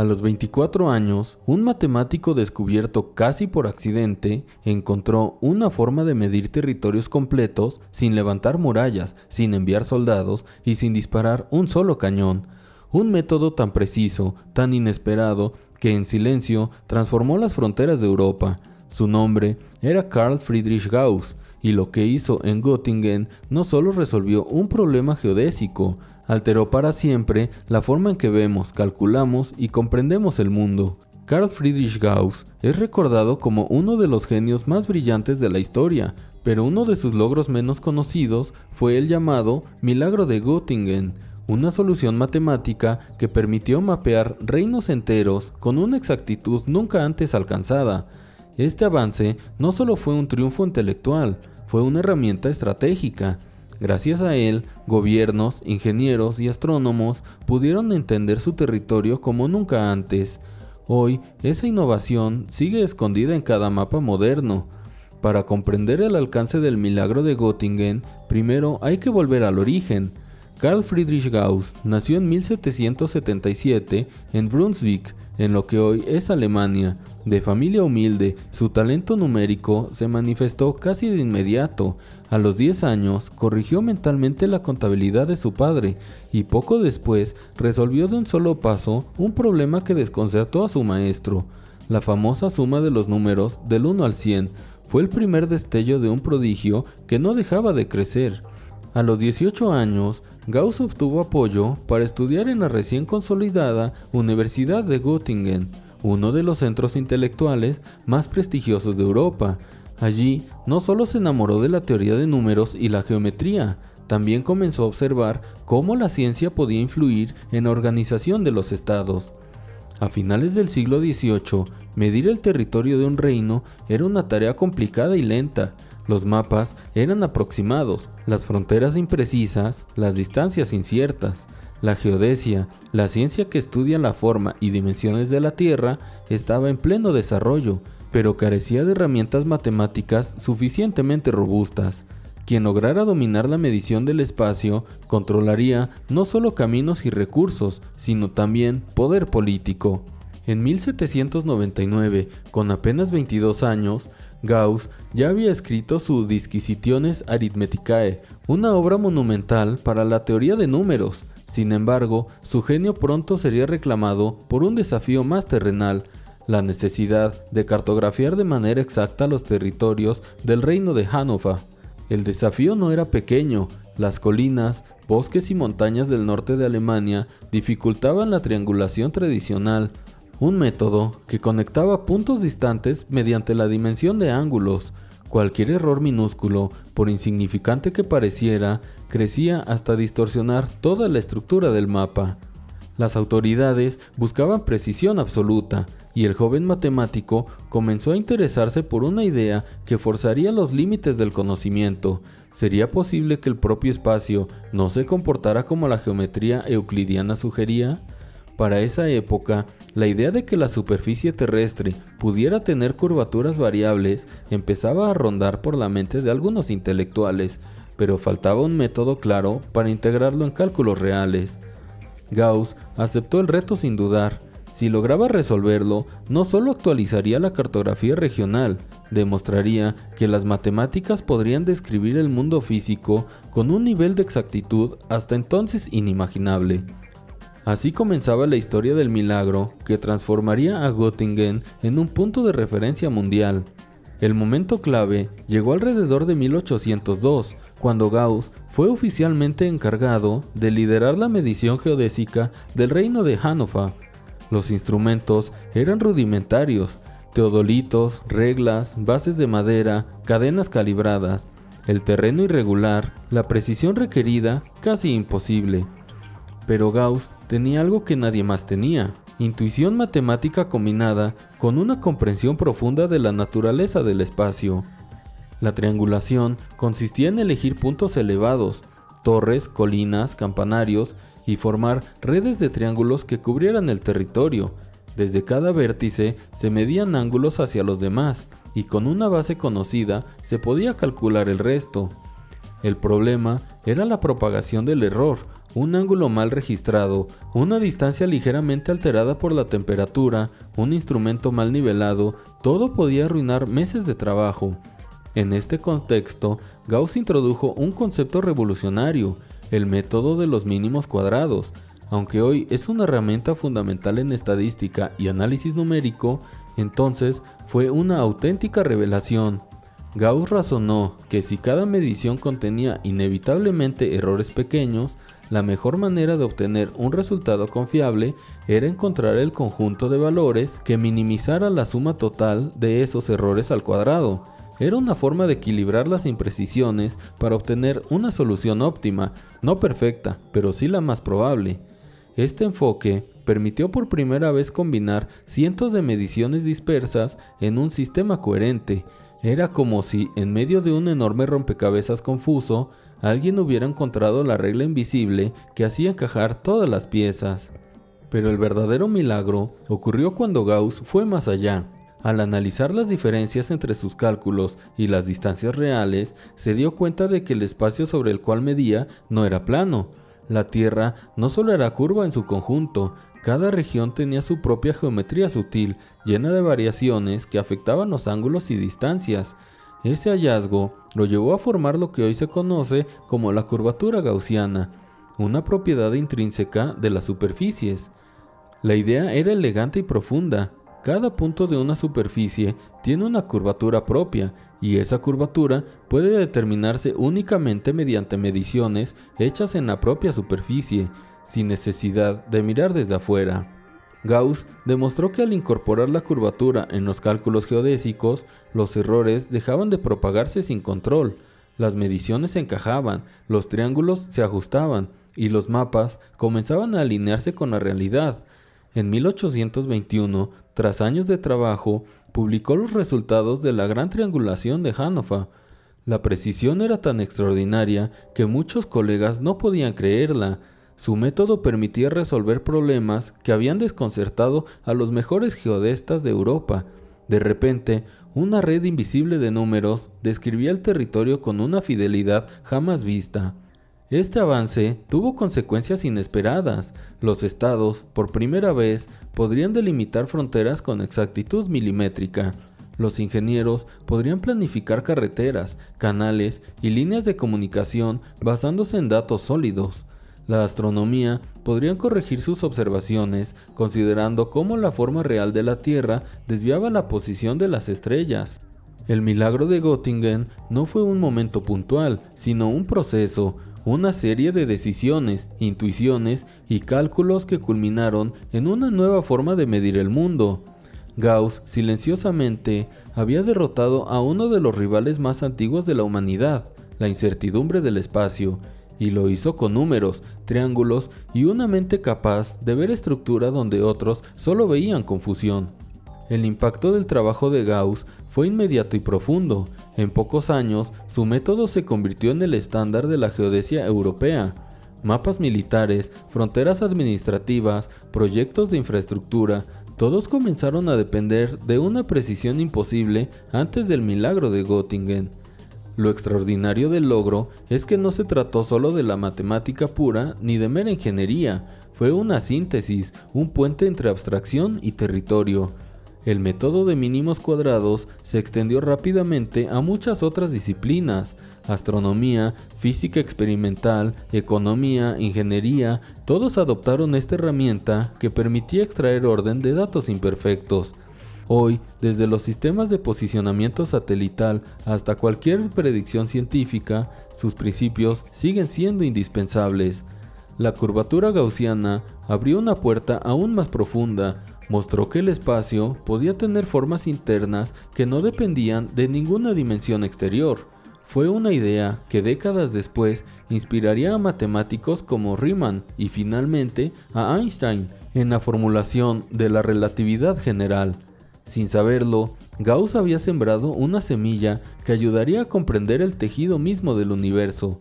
A los 24 años, un matemático descubierto casi por accidente encontró una forma de medir territorios completos sin levantar murallas, sin enviar soldados y sin disparar un solo cañón. Un método tan preciso, tan inesperado, que en silencio transformó las fronteras de Europa. Su nombre era Carl Friedrich Gauss, y lo que hizo en Göttingen no solo resolvió un problema geodésico, alteró para siempre la forma en que vemos, calculamos y comprendemos el mundo. Carl Friedrich Gauss es recordado como uno de los genios más brillantes de la historia, pero uno de sus logros menos conocidos fue el llamado Milagro de Göttingen, una solución matemática que permitió mapear reinos enteros con una exactitud nunca antes alcanzada. Este avance no solo fue un triunfo intelectual, fue una herramienta estratégica. Gracias a él, gobiernos, ingenieros y astrónomos pudieron entender su territorio como nunca antes. Hoy, esa innovación sigue escondida en cada mapa moderno. Para comprender el alcance del milagro de Göttingen, primero hay que volver al origen. Carl Friedrich Gauss nació en 1777 en Brunswick, en lo que hoy es Alemania. De familia humilde, su talento numérico se manifestó casi de inmediato. A los 10 años, corrigió mentalmente la contabilidad de su padre y poco después resolvió de un solo paso un problema que desconcertó a su maestro. La famosa suma de los números del 1 al 100 fue el primer destello de un prodigio que no dejaba de crecer. A los 18 años, Gauss obtuvo apoyo para estudiar en la recién consolidada Universidad de Göttingen, uno de los centros intelectuales más prestigiosos de Europa. Allí no solo se enamoró de la teoría de números y la geometría, también comenzó a observar cómo la ciencia podía influir en la organización de los estados. A finales del siglo XVIII, medir el territorio de un reino era una tarea complicada y lenta. Los mapas eran aproximados, las fronteras imprecisas, las distancias inciertas. La geodesia, la ciencia que estudia la forma y dimensiones de la Tierra, estaba en pleno desarrollo, pero carecía de herramientas matemáticas suficientemente robustas. Quien lograra dominar la medición del espacio controlaría no solo caminos y recursos, sino también poder político. En 1799, con apenas 22 años, Gauss ya había escrito su Disquisitiones Arithmeticae, una obra monumental para la teoría de números. Sin embargo, su genio pronto sería reclamado por un desafío más terrenal, la necesidad de cartografiar de manera exacta los territorios del reino de Hannover. El desafío no era pequeño, las colinas, bosques y montañas del norte de Alemania dificultaban la triangulación tradicional, un método que conectaba puntos distantes mediante la dimensión de ángulos. Cualquier error minúsculo, por insignificante que pareciera, crecía hasta distorsionar toda la estructura del mapa. Las autoridades buscaban precisión absoluta, y el joven matemático comenzó a interesarse por una idea que forzaría los límites del conocimiento. ¿Sería posible que el propio espacio no se comportara como la geometría euclidiana sugería? Para esa época, la idea de que la superficie terrestre pudiera tener curvaturas variables empezaba a rondar por la mente de algunos intelectuales, pero faltaba un método claro para integrarlo en cálculos reales. Gauss aceptó el reto sin dudar. Si lograba resolverlo, no solo actualizaría la cartografía regional, demostraría que las matemáticas podrían describir el mundo físico con un nivel de exactitud hasta entonces inimaginable. Así comenzaba la historia del milagro que transformaría a Göttingen en un punto de referencia mundial. El momento clave llegó alrededor de 1802, cuando Gauss fue oficialmente encargado de liderar la medición geodésica del reino de Hannover. Los instrumentos eran rudimentarios, teodolitos, reglas, bases de madera, cadenas calibradas, el terreno irregular, la precisión requerida casi imposible. Pero Gauss tenía algo que nadie más tenía: intuición matemática combinada con una comprensión profunda de la naturaleza del espacio. La triangulación consistía en elegir puntos elevados, torres, colinas, campanarios, y formar redes de triángulos que cubrieran el territorio. Desde cada vértice se medían ángulos hacia los demás, y con una base conocida se podía calcular el resto. El problema era la propagación del error. un ángulo mal registrado, una distancia ligeramente alterada por la temperatura, un instrumento mal nivelado, todo podía arruinar meses de trabajo. En este contexto, Gauss introdujo un concepto revolucionario, el método de los mínimos cuadrados. Aunque hoy es una herramienta fundamental en estadística y análisis numérico, entonces fue una auténtica revelación. Gauss razonó que si cada medición contenía inevitablemente errores pequeños, la mejor manera de obtener un resultado confiable era encontrar el conjunto de valores que minimizara la suma total de esos errores al cuadrado. Era una forma de equilibrar las imprecisiones para obtener una solución óptima, no perfecta, pero sí la más probable. Este enfoque permitió por primera vez combinar cientos de mediciones dispersas en un sistema coherente. Era como si, en medio de un enorme rompecabezas confuso, alguien hubiera encontrado la regla invisible que hacía encajar todas las piezas. Pero el verdadero milagro ocurrió cuando Gauss fue más allá. Al analizar las diferencias entre sus cálculos y las distancias reales, se dio cuenta de que el espacio sobre el cual medía no era plano. La Tierra no solo era curva en su conjunto, cada región tenía su propia geometría sutil, llena de variaciones que afectaban los ángulos y distancias. Ese hallazgo lo llevó a formar lo que hoy se conoce como la curvatura gaussiana, una propiedad intrínseca de las superficies. La idea era elegante y profunda. Cada punto de una superficie tiene una curvatura propia, y esa curvatura puede determinarse únicamente mediante mediciones hechas en la propia superficie, sin necesidad de mirar desde afuera. Gauss demostró que al incorporar la curvatura en los cálculos geodésicos, los errores dejaban de propagarse sin control, las mediciones encajaban, los triángulos se ajustaban, y los mapas comenzaban a alinearse con la realidad. En 1821, tras años de trabajo, publicó los resultados de la gran triangulación de Hannover. La precisión era tan extraordinaria que muchos colegas no podían creerla. Su método permitía resolver problemas que habían desconcertado a los mejores geodestas de Europa. De repente, una red invisible de números describía el territorio con una fidelidad jamás vista. Este avance tuvo consecuencias inesperadas. Los estados, por primera vez, podrían delimitar fronteras con exactitud milimétrica. Los ingenieros podrían planificar carreteras, canales y líneas de comunicación basándose en datos sólidos. La astronomía podría corregir sus observaciones considerando cómo la forma real de la Tierra desviaba la posición de las estrellas. El milagro de Göttingen no fue un momento puntual, sino un proceso, una serie de decisiones, intuiciones y cálculos que culminaron en una nueva forma de medir el mundo. Gauss, silenciosamente, había derrotado a uno de los rivales más antiguos de la humanidad, la incertidumbre del espacio, y lo hizo con números, triángulos y una mente capaz de ver estructura donde otros solo veían confusión. El impacto del trabajo de Gauss fue inmediato y profundo. En pocos años, su método se convirtió en el estándar de la geodesia europea. Mapas militares, fronteras administrativas, proyectos de infraestructura, todos comenzaron a depender de una precisión imposible antes del milagro de Göttingen. Lo extraordinario del logro es que no se trató solo de la matemática pura ni de mera ingeniería, fue una síntesis, un puente entre abstracción y territorio. El método de mínimos cuadrados se extendió rápidamente a muchas otras disciplinas: astronomía, física experimental, economía, ingeniería. Todos adoptaron esta herramienta que permitía extraer orden de datos imperfectos. Hoy, desde los sistemas de posicionamiento satelital hasta cualquier predicción científica, sus principios siguen siendo indispensables. La curvatura gaussiana abrió una puerta aún más profunda. Mostró que el espacio podía tener formas internas que no dependían de ninguna dimensión exterior. Fue una idea que décadas después inspiraría a matemáticos como Riemann y finalmente a Einstein en la formulación de la relatividad general. Sin saberlo, Gauss había sembrado una semilla que ayudaría a comprender el tejido mismo del universo.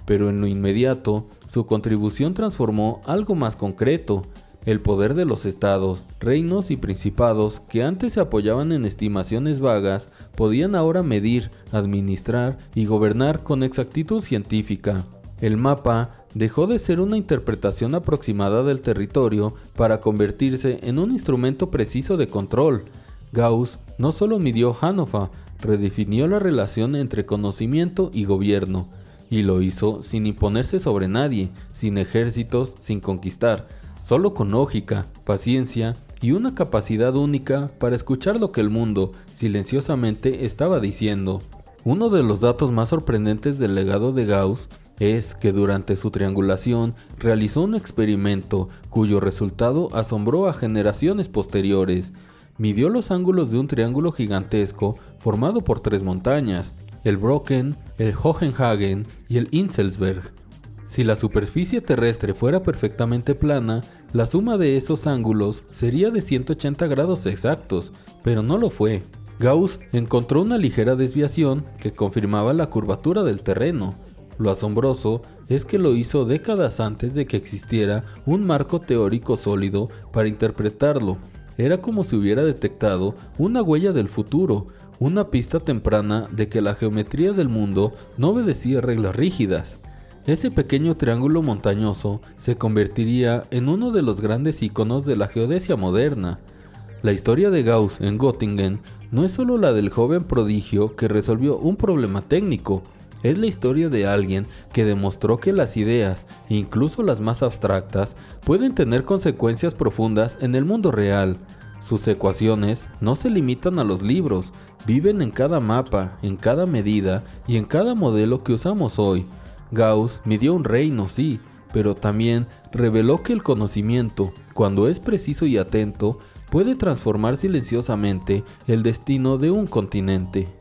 Pero en lo inmediato, su contribución transformó algo más concreto: el poder de los estados, reinos y principados que antes se apoyaban en estimaciones vagas, podían ahora medir, administrar y gobernar con exactitud científica. El mapa dejó de ser una interpretación aproximada del territorio para convertirse en un instrumento preciso de control. Gauss no solo midió Hannover, redefinió la relación entre conocimiento y gobierno, y lo hizo sin imponerse sobre nadie, sin ejércitos, sin conquistar, solo con lógica, paciencia y una capacidad única para escuchar lo que el mundo silenciosamente estaba diciendo. Uno de los datos más sorprendentes del legado de Gauss es que durante su triangulación realizó un experimento cuyo resultado asombró a generaciones posteriores. Midió los ángulos de un triángulo gigantesco formado por 3 montañas, el Brocken, el Hohenhagen y el Inselsberg. Si la superficie terrestre fuera perfectamente plana, la suma de esos ángulos sería de 180 grados exactos, pero no lo fue. Gauss encontró una ligera desviación que confirmaba la curvatura del terreno. Lo asombroso es que lo hizo décadas antes de que existiera un marco teórico sólido para interpretarlo. Era como si hubiera detectado una huella del futuro, una pista temprana de que la geometría del mundo no obedecía reglas rígidas. Ese pequeño triángulo montañoso se convertiría en uno de los grandes íconos de la geodesia moderna. La historia de Gauss en Göttingen no es solo la del joven prodigio que resolvió un problema técnico, es la historia de alguien que demostró que las ideas, incluso las más abstractas, pueden tener consecuencias profundas en el mundo real. Sus ecuaciones no se limitan a los libros, viven en cada mapa, en cada medida y en cada modelo que usamos hoy. Gauss midió un reino, sí, pero también reveló que el conocimiento, cuando es preciso y atento, puede transformar silenciosamente el destino de un continente.